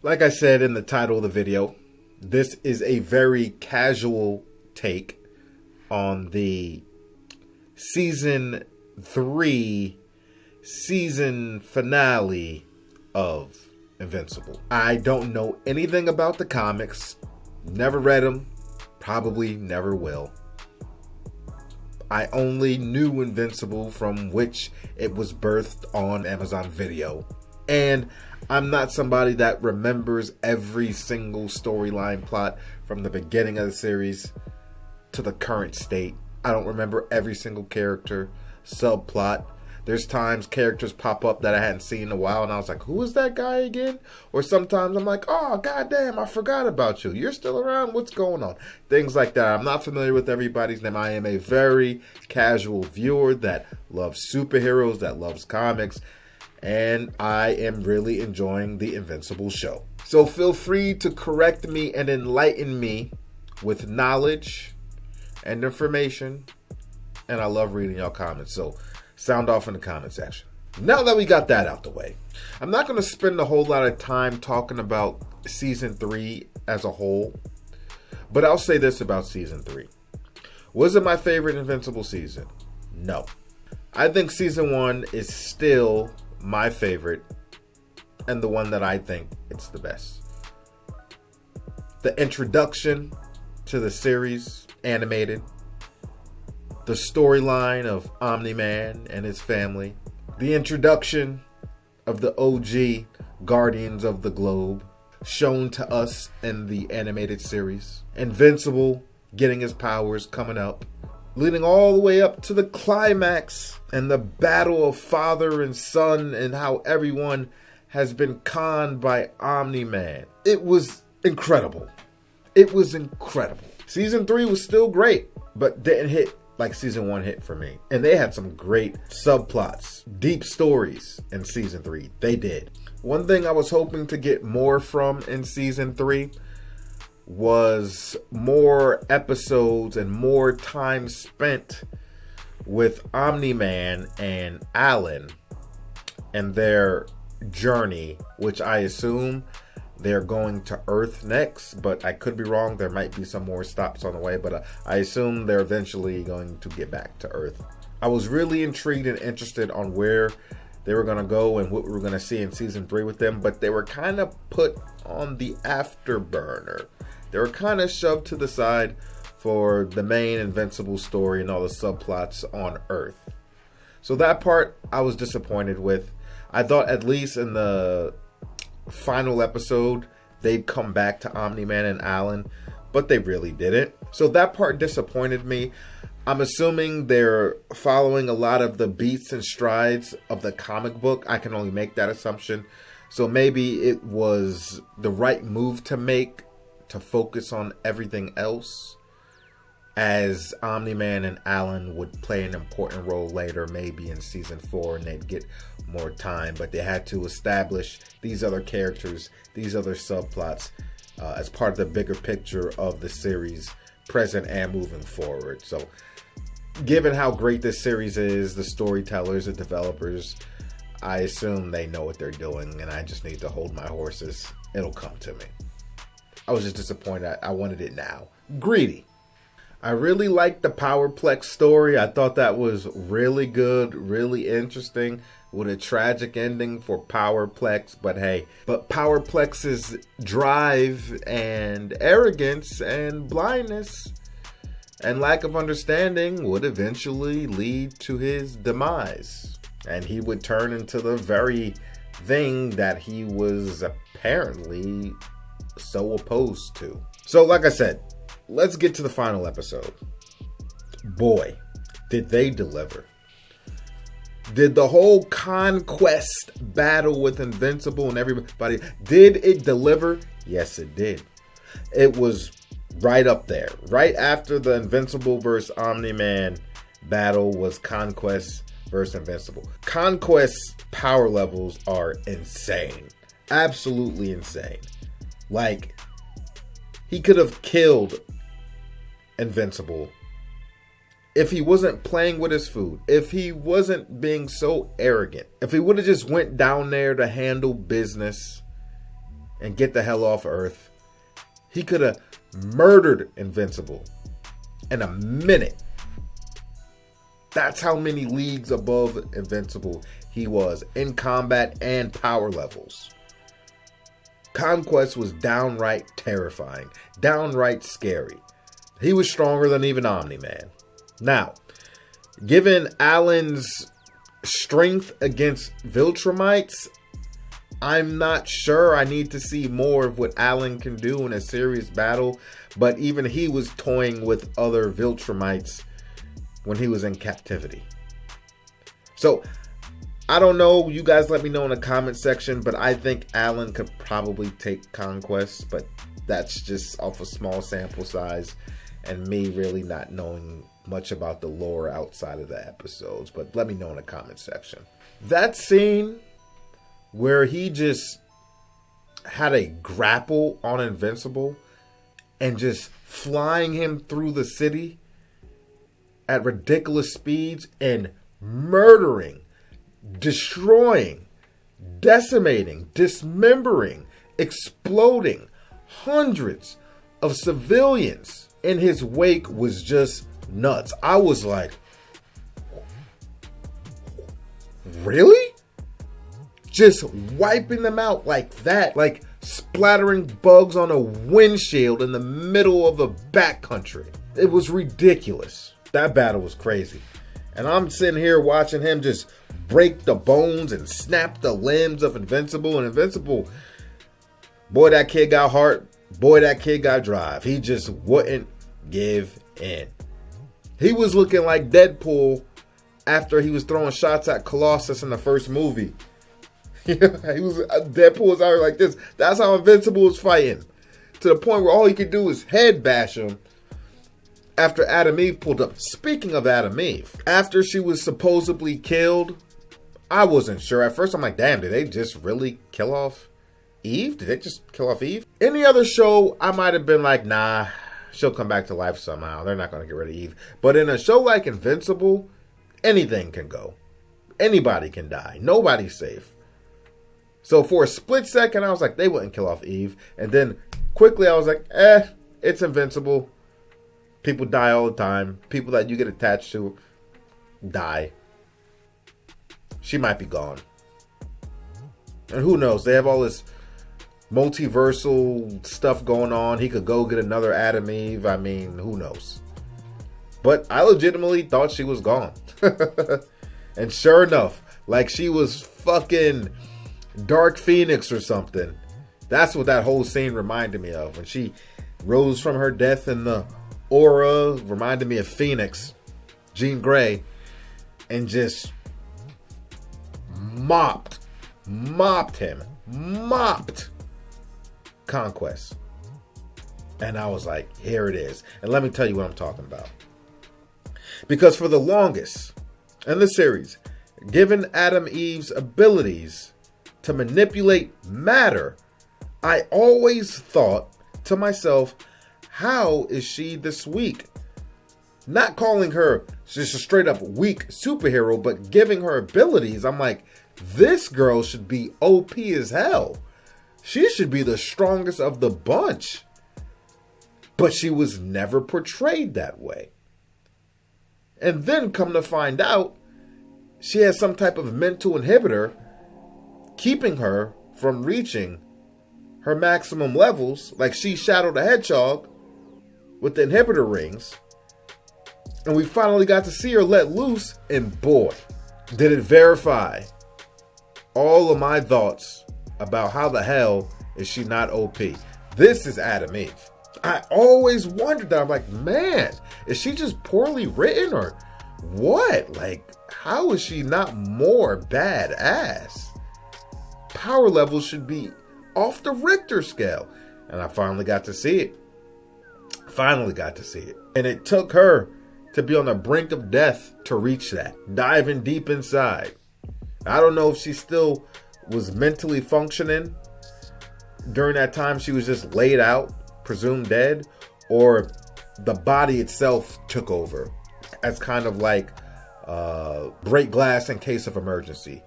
Like I said in the title of the video, this is a very casual take on the season 3 season finale of Invincible. I don't know anything about the comics, never read them, probably never will. I only knew Invincible from which it was birthed on Amazon Video. And I'm not somebody that remembers every single storyline plot from the beginning of the series to the current state. I don't remember every single character, subplot. There's times characters pop up that I hadn't seen in a while and I was like, who is that guy again? Or sometimes I'm like, oh, goddamn, I forgot about you. You're still around? What's going on? Things like that. I'm not familiar with everybody's name. I am a very casual viewer that loves superheroes, that loves comics, and I am really enjoying the Invincible show. So feel free to correct me and enlighten me with knowledge and information. And I love reading y'all comments. So sound off in the comment section. Now that we got that out the way, I'm not going to spend a whole lot of time talking about season 3 as a whole. But I'll say this about season 3. Was it my favorite Invincible season? No. I think season 1 is still my favorite and the one that I think it's the best. The introduction to the series, animated, the storyline of Omni-Man and his family, the introduction of the OG Guardians of the Globe shown to us in the animated series, Invincible getting his powers coming up, leading all the way up to the climax and the battle of father and son and how everyone has been conned by Omni-Man. It was incredible. It was incredible. Season 3 was still great, but didn't hit like season 1 hit for me. And they had some great subplots, deep stories in season 3. They did. One thing I was hoping to get more from in season 3 was more episodes and more time spent with Omni-Man and Alan and their journey, which I assume they're going to Earth next, but I could be wrong. There might be some more stops on the way, but I assume they're eventually going to get back to Earth. I was really intrigued and interested on where they were going to go and what we were going to see in season 3 with them, but they were kind of put on the afterburner. They were kind of shoved to the side for the main Invincible story and all the subplots on Earth. So that part I was disappointed with. I thought at least in the final episode they'd come back to Omni-Man and Alan, but they really didn't. So that part disappointed me. I'm assuming they're following a lot of the beats and strides of the comic book. I can only make that assumption. So maybe it was the right move to make, to focus on everything else, as Omni-Man and Alan would play an important role later, maybe in season 4, and they'd get more time. But they had to establish these other characters, these other subplots, as part of the bigger picture of the series, present and moving forward. So given how great this series is, the storytellers, the developers, I assume they know what they're doing, and I just need to hold my horses. It'll come to me. I was just disappointed. I wanted it now. Greedy. I really liked the Powerplex story. I thought that was really good, really interesting, with a tragic ending for Powerplex. But hey, Powerplex's drive and arrogance and blindness and lack of understanding would eventually lead to his demise. And he would turn into the very thing that he was apparently so opposed to. So like I said, let's get to the final episode. Boy, did they deliver. Did the whole conquest battle with Invincible and everybody, did it deliver? Yes, it did. It was right up there. Right after the Invincible versus Omni-Man battle was Conquest versus Invincible. Conquest's power levels are insane. Absolutely insane. Like, he could have killed Invincible if he wasn't playing with his food, if he wasn't being so arrogant, if he would have just went down there to handle business and get the hell off Earth. He could have murdered Invincible in a minute. That's how many leagues above Invincible he was in combat and power levels. Conquest was downright terrifying, downright scary. He was stronger than even Omni-Man. Now, given Alan's strength against Viltrumites, I'm not sure. I need to see more of what Alan can do in a serious battle. But even he was toying with other Viltrumites when he was in captivity. So, I don't know. You guys let me know in the comment section. But I think Alan could probably take Conquest. But that's just off a small sample size. And me really not knowing much about the lore outside of the episodes. But let me know in the comment section. That scene where he just had a grapple on Invincible and just flying him through the city at ridiculous speeds and murdering, destroying, decimating, dismembering, exploding hundreds of civilians in his wake was just nuts. I was like, really? Just wiping them out like that, like splattering bugs on a windshield in the middle of the backcountry. It was ridiculous. That battle was crazy. And I'm sitting here watching him just break the bones and snap the limbs of Invincible. And Invincible, boy, that kid got heart. Boy, that kid got drive. He just wouldn't give in. He was looking like Deadpool after he was throwing shots at Colossus in the first movie. Deadpool was out here like this. That's how Invincible was fighting. To the point where all he could do is head bash him after Adam Eve pulled up. Speaking of Adam Eve, after she was supposedly killed, I wasn't sure. At first I'm like, damn, did they just really kill off Eve? Did they just kill off Eve? Any other show, I might have been like, nah, she'll come back to life somehow. They're not going to get rid of Eve. But in a show like Invincible, anything can go. Anybody can die. Nobody's safe. So for a split second, I was like, they wouldn't kill off Eve. And then quickly I was like, it's Invincible. People die all the time. People that you get attached to die. She might be gone. And who knows? They have all this multiversal stuff going on. He could go get another Adam Eve. I mean, who knows? But I legitimately thought she was gone. And sure enough, like she was fucking Dark Phoenix or something. That's what that whole scene reminded me of. When she rose from her death in the aura, reminded me of Phoenix, Jean Grey, and just mopped Conquest. And I was like, here it is. And let me tell you what I'm talking about. Because for the longest in the series, given Adam Eve's abilities to manipulate matter, I always thought to myself, how is she this weak? Not calling her just a straight up weak superhero, but giving her abilities. I'm like, this girl should be OP as hell. She should be the strongest of the bunch. But she was never portrayed that way. And then come to find out, she has some type of mental inhibitor keeping her from reaching her maximum levels, like she Shadow the Hedgehog with the inhibitor rings. And we finally got to see her let loose, and boy, did it verify all of my thoughts about how the hell is she not OP. This is Adam Eve. I always wondered that. I'm like, man, is she just poorly written or what? Like, how is she not more badass? Power levels should be off the Richter scale. And I finally got to see it. And it took her to be on the brink of death to reach that. Diving deep inside. I don't know if she still was mentally functioning during that time she was just laid out, presumed dead, or the body itself took over as kind of like break glass in case of emergency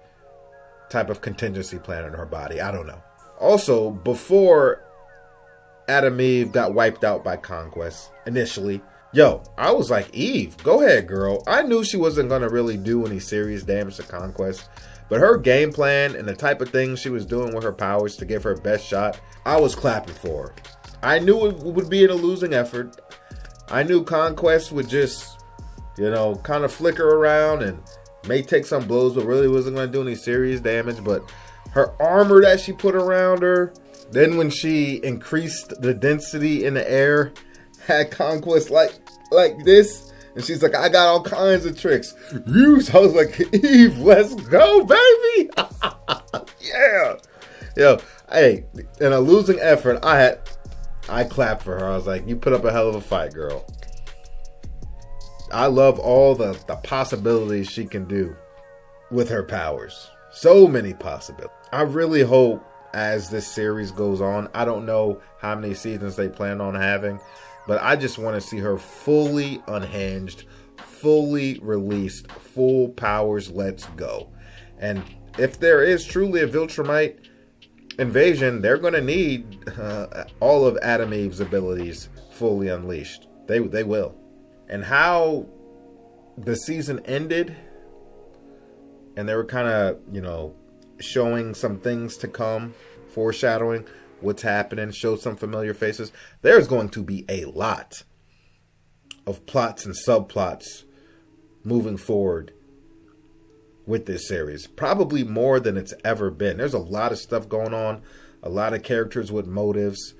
type of contingency plan in her body. I don't know. Also, before Adam Eve got wiped out by Conquest initially, I was like, Eve, go ahead, girl. I knew she wasn't going to really do any serious damage to Conquest, but her game plan and the type of things she was doing with her powers to give her best shot, I was clapping for her. I knew it would be in a losing effort. I knew Conquest would just, kind of flicker around and may take some blows, but really wasn't going to do any serious damage. But her armor that she put around her, then when she increased the density in the air, had Conquest like this, and she's like, I got all kinds of tricks. I was like, Eve, let's go, baby. Yeah. Hey, in a losing effort, I clapped for her. I was like, you put up a hell of a fight, girl. I love all the possibilities she can do with her powers. So many possibilities. I really hope as this series goes on, I don't know how many seasons they plan on having, but I just want to see her fully unhinged, fully released, full powers, let's go. And if there is truly a Viltrumite invasion, they're going to need all of Adam Eve's abilities fully unleashed. They will. And how the season ended, and they were kind of, showing some things to come, foreshadowing what's happening, show some familiar faces. There's going to be a lot of plots and subplots moving forward with this series. Probably more than it's ever been. There's a lot of stuff going on, a lot of characters with motives.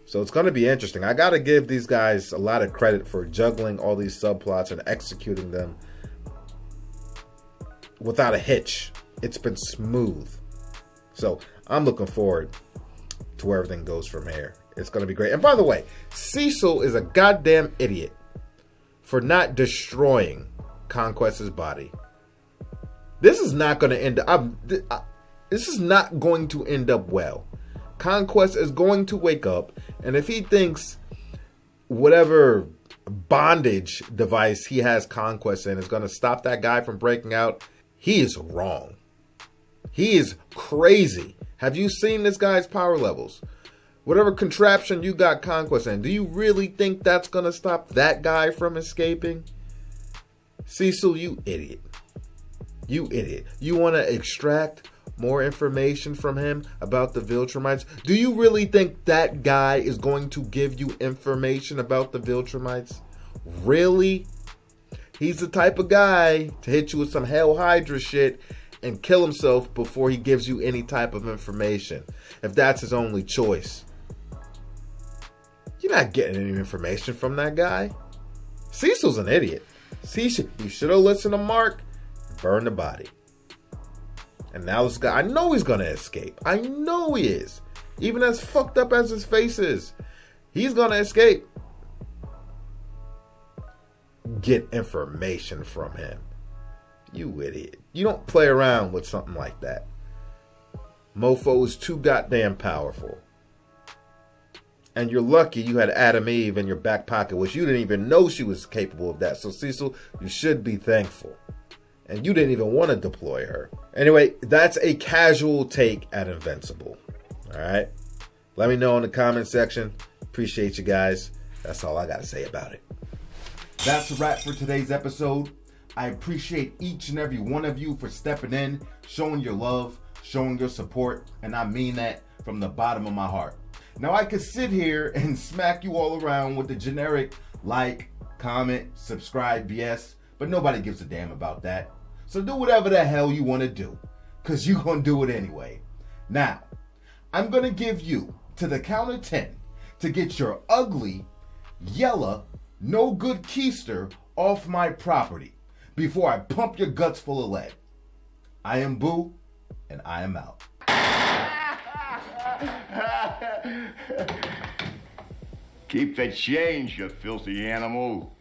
So it's going to be interesting. I got to give these guys a lot of credit for juggling all these subplots and executing them without a hitch. It's been smooth. So I'm looking forward to where everything goes from here. It's going to be great. And by the way, Cecil is a goddamn idiot for not destroying Conquest's body. This is not going to end up... This is not going to end up well. Conquest is going to wake up, and if he thinks whatever bondage device he has Conquest in is going to stop that guy from breaking out, he is wrong. He is crazy. Have you seen this guy's power levels? Whatever contraption you got Conquest in, do you really think that's going to stop that guy from escaping? Cecil, you idiot. You idiot. You want to extract more information from him about the Viltrumites? Do you really think that guy is going to give you information about the Viltrumites? Really? He's the type of guy to hit you with some Hell Hydra shit and kill himself before he gives you any type of information, if that's his only choice. You're not getting any information from that guy. Cecil's an idiot. He should have listened to Mark, burn the body. And now this guy, I know he's going to escape. I know he is. Even as fucked up as his face is, he's going to escape. Get information from him. You idiot. You don't play around with something like that. Mofo is too goddamn powerful. And you're lucky you had Adam Eve in your back pocket, which you didn't even know she was capable of that. So Cecil, you should be thankful. And you didn't even want to deploy her. Anyway, that's a casual take at Invincible. Alright? Let me know in the comment section. Appreciate you guys. That's all I got to say about it. That's a wrap for today's episode. I appreciate each and every one of you for stepping in, showing your love, showing your support, and I mean that from the bottom of my heart. Now I could sit here and smack you all around with the generic like, comment, subscribe BS, but nobody gives a damn about that. So do whatever the hell you want to do, because you're going to do it anyway. Now, I'm going to give you to the count of 10 to get your ugly, yellow, no good keister off my property before I pump your guts full of lead. I am Boo, and I am out. Keep the change, you filthy animal.